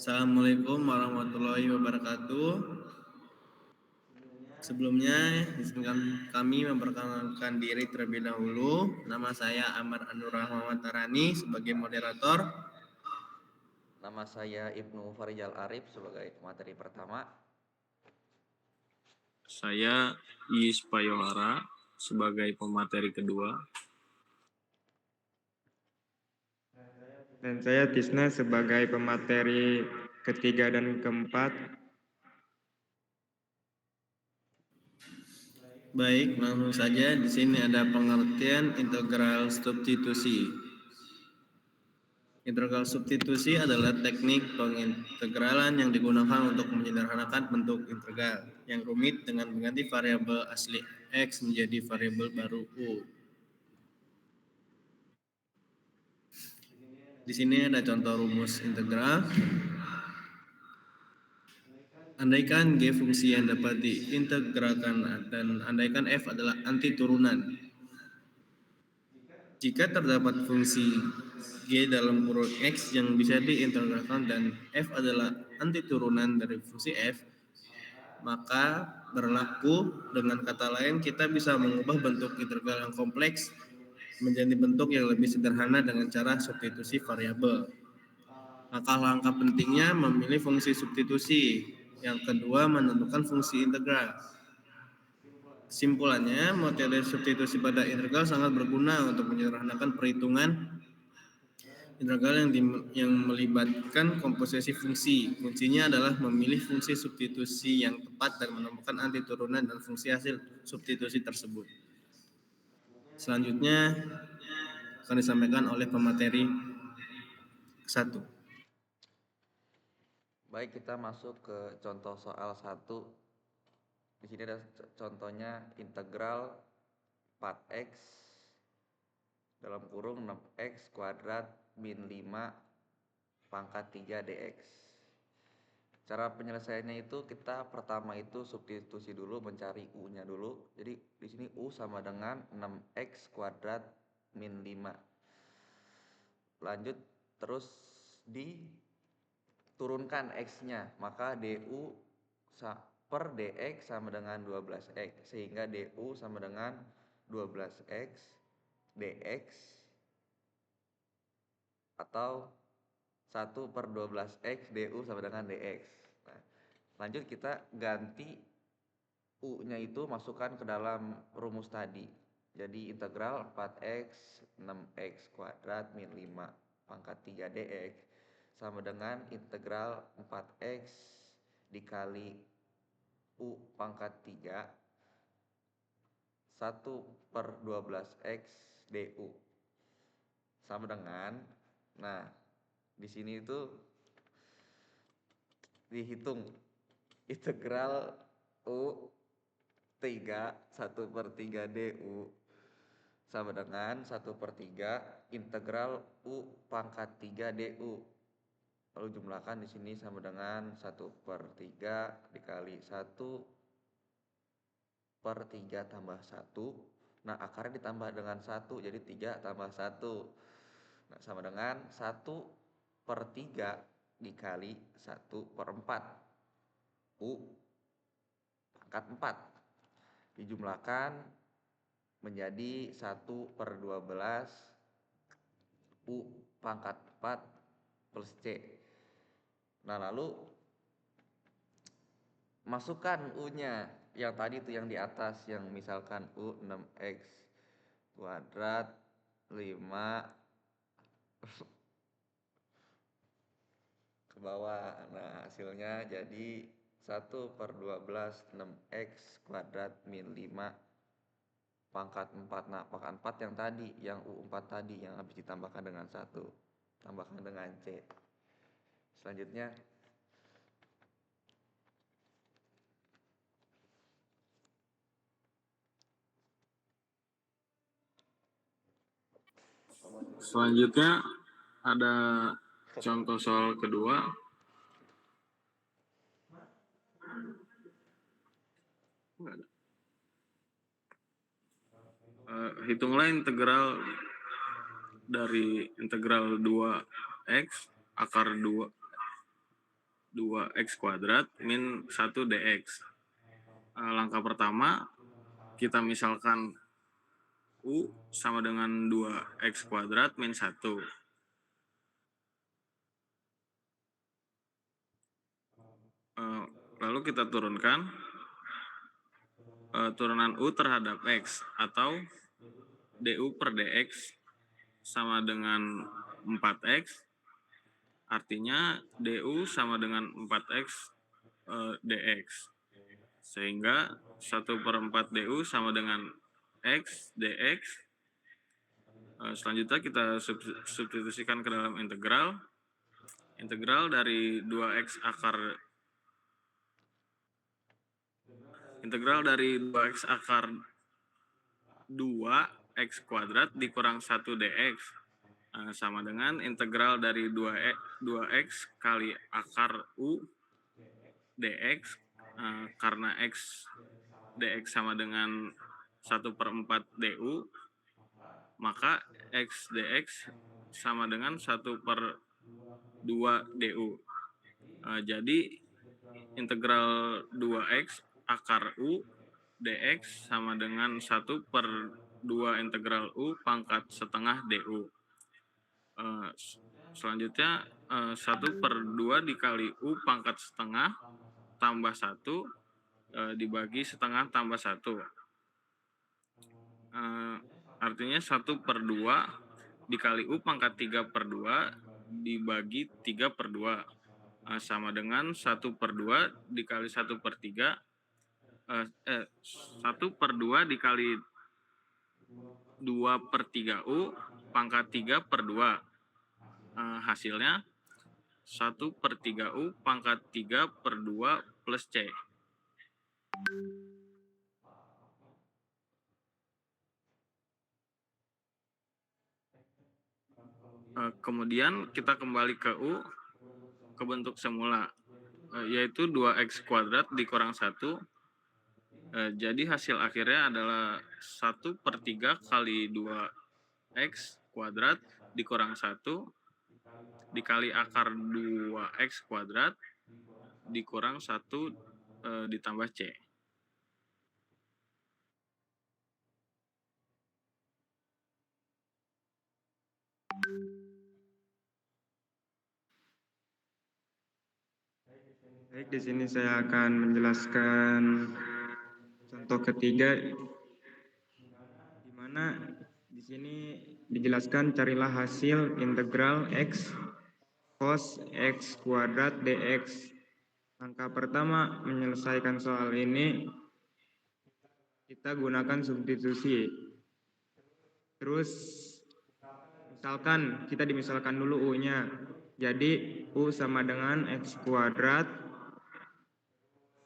Assalamualaikum warahmatullahi wabarakatuh. Sebelumnya, izinkan kami memperkenalkan diri terlebih dahulu. Nama saya Amar Anur Rahmawan Tarani sebagai moderator. Nama saya Ibnu Farijal Arif sebagai materi pertama. Saya Yis Payohara sebagai pemateri kedua. Dan saya Tisna sebagai pemateri ketiga dan keempat. Baik, langsung saja. Di sini ada pengertian integral substitusi. Integral substitusi adalah teknik pengintegralan yang digunakan untuk menyederhanakan bentuk integral yang rumit dengan mengganti variabel asli x menjadi variabel baru u. Di sini ada contoh rumus integral. Andaikan G fungsi yang dapat diintegralkan dan andaikan f adalah antiturunan. Jika terdapat fungsi G dalam kurun X yang bisa diintegralkan dan f adalah antiturunan dari fungsi f, maka berlaku dengan kata lain kita bisa mengubah bentuk integral yang kompleks menjadi bentuk yang lebih sederhana dengan cara substitusi variabel. Langkah-langkah pentingnya memilih fungsi substitusi. Yang kedua, menentukan fungsi integral. Kesimpulannya, metode substitusi pada integral sangat berguna untuk menyederhanakan perhitungan integral yang melibatkan komposisi fungsi. Kuncinya adalah memilih fungsi substitusi yang tepat dan menemukan antiturunan dan fungsi hasil substitusi tersebut. Selanjutnya akan disampaikan oleh pemateri ke-1. Baik, kita masuk ke contoh soal 1. Di sini ada contohnya integral 4x dalam kurung 6x kuadrat min 5 pangkat 3 dx. Cara penyelesaiannya itu kita pertama itu substitusi dulu, mencari u-nya dulu. Jadi di sini u sama dengan 6x kuadrat min 5. Lanjut terus diturunkan x-nya, maka du per dx sama dengan 12x, sehingga du sama dengan 12x dx atau 1 per 12x du sama dengan dx. Nah, lanjut kita ganti u-nya itu masukkan ke dalam rumus tadi. Jadi integral 4x 6x kuadrat min 5 pangkat 3 dx sama dengan integral 4x dikali u pangkat 3 1 per 12x du sama dengan, nah di sini itu dihitung integral u 3 1 per 3 du sama dengan 1 per 3 integral u pangkat 3 du. Lalu jumlahkan di sini sama dengan 1 per 3 dikali 1 per 3 tambah 1. Nah, akarnya ditambah dengan 1, jadi 3 tambah 1. Nah, sama dengan 1 per 3 dikali 1 per 4. U pangkat 4. Dijumlahkan menjadi 1 per 12 U pangkat 4 plus C. Nah, lalu masukkan U-nya yang tadi itu yang di atas, yang misalkan U 6x kuadrat 5 ke bawah. Nah, hasilnya jadi 1 per 12 6x kuadrat min 5 pangkat 4. Nah, pangkat 4 yang tadi, yang U4 tadi yang habis ditambahkan dengan 1. Tambahkan dengan C. Selanjutnya ada contoh soal kedua. Hitunglah integral dari integral 2x akar 2 2x kuadrat min 1 dx. Langkah pertama, kita misalkan U sama dengan 2x kuadrat min 1. Lalu kita turunkan turunan U terhadap X, atau du per dx sama dengan 4x, artinya du sama dengan 4x dx. Sehingga 1/4 du sama dengan x dx. Selanjutnya kita substitusikan ke dalam integral. Integral dari 2x akar 2x kuadrat dikurang 1 dx sama dengan integral dari 2x kali akar u dx, karena x dx sama dengan 1/4 du, maka x dx sama dengan 1/2 du. Jadi integral 2x akar u dx sama dengan 1/2 integral u pangkat setengah du. Selanjutnya 1/2 dikali u pangkat setengah tambah 1 dibagi setengah tambah 1. Artinya 1/2 dikali u pangkat 3/2 dibagi 3/2 sama dengan 1/2 dikali 1/3, 1/2 dikali 2/3u pangkat 3/2. Hasilnya 1/3u pangkat 3/2 plus C. Kemudian kita kembali ke U, ke bentuk semula, yaitu 2x kuadrat dikurang 1. Jadi hasil akhirnya adalah 1/3 kali 2x kuadrat dikurang 1 dikali akar 2x kuadrat dikurang 1 ditambah C. Baik, di sini saya akan menjelaskan contoh ketiga, di mana di sini dijelaskan carilah hasil integral x cos x kuadrat dx. Langkah pertama menyelesaikan soal ini, kita gunakan substitusi. Terus misalkan, kita dimisalkan dulu U-nya. Jadi U sama dengan x kuadrat,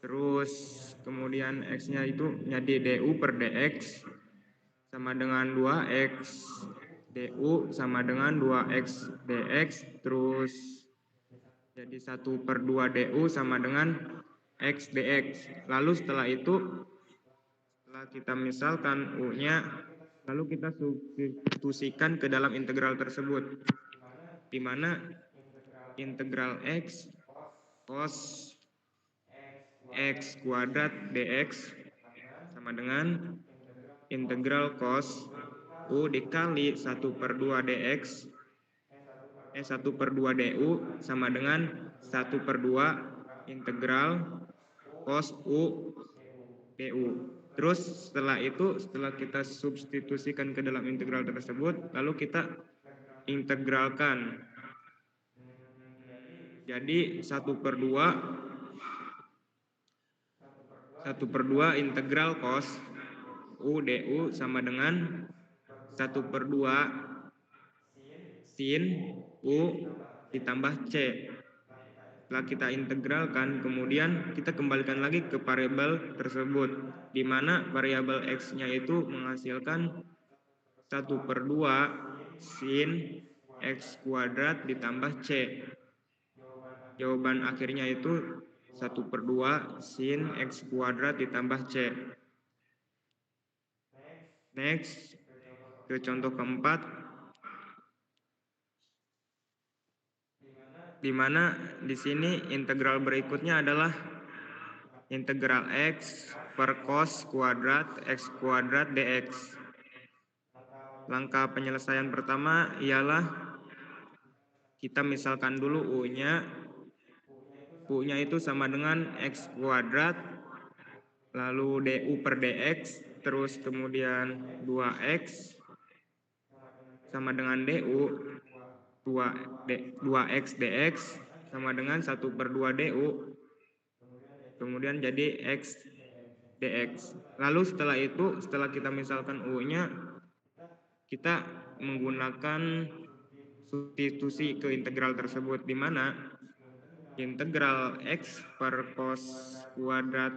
terus kemudian X-nya itu jadi du per dx sama dengan 2x, du sama dengan 2x dx, terus jadi 1/2 du sama dengan x dx. Lalu setelah itu, setelah kita misalkan U-nya, lalu kita substitusikan ke dalam integral tersebut, di mana integral x cos x kuadrat dx sama dengan integral cos u dikali 1/2 dx 1/2 du sama dengan 1/2 integral cos u du. Terus setelah itu, setelah kita substitusikan ke dalam integral tersebut, lalu kita integralkan. Jadi 1/2 integral cos u du sama dengan 1/2 sin u ditambah c. Setelah kita integralkan, kemudian kita kembalikan lagi ke variabel tersebut, di mana variabel x-nya itu menghasilkan 1/2 sin x kuadrat ditambah c. Jawaban akhirnya itu 1/2 sin x kuadrat ditambah c. Next, ke contoh keempat, di mana di sini integral berikutnya adalah integral x per cos kuadrat x kuadrat dx. Langkah penyelesaian pertama ialah kita misalkan dulu U-nya itu sama dengan x kuadrat, lalu du per dx, terus kemudian 2x sama dengan du 2x dx sama dengan 1/2 du, kemudian jadi x dx. Lalu setelah itu, setelah kita misalkan u-nya, kita menggunakan substitusi ke integral tersebut, di mana integral x per cos kuadrat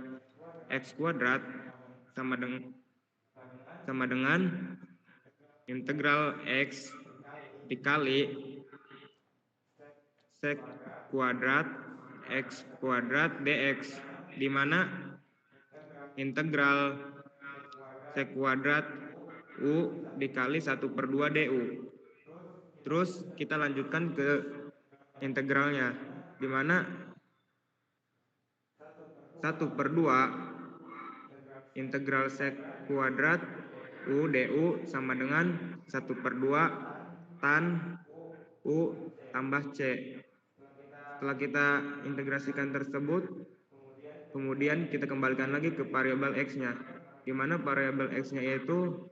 x kuadrat sama dengan integral x dikali sec kuadrat x kuadrat dx, di mana integral sec kuadrat u dikali 1/2 du. Terus kita lanjutkan ke integralnya, di mana 1/2 integral sec kuadrat u du sama dengan 1/2 tan u tambah c. Setelah kita integrasikan tersebut, kemudian kita kembalikan lagi ke variabel x-nya, di mana variabel x-nya itu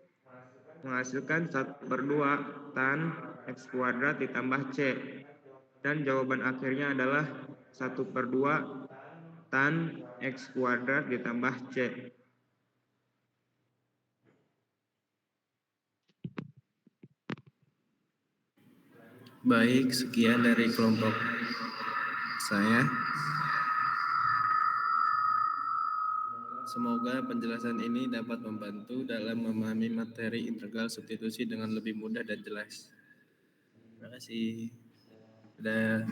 menghasilkan 1/2 tan x kuadrat ditambah c, dan jawaban akhirnya adalah 1/2 tan x kuadrat ditambah c. Baik, sekian dari kelompok saya. Semoga penjelasan ini dapat membantu dalam memahami materi integral substitusi dengan lebih mudah dan jelas. Terima kasih. Dadah.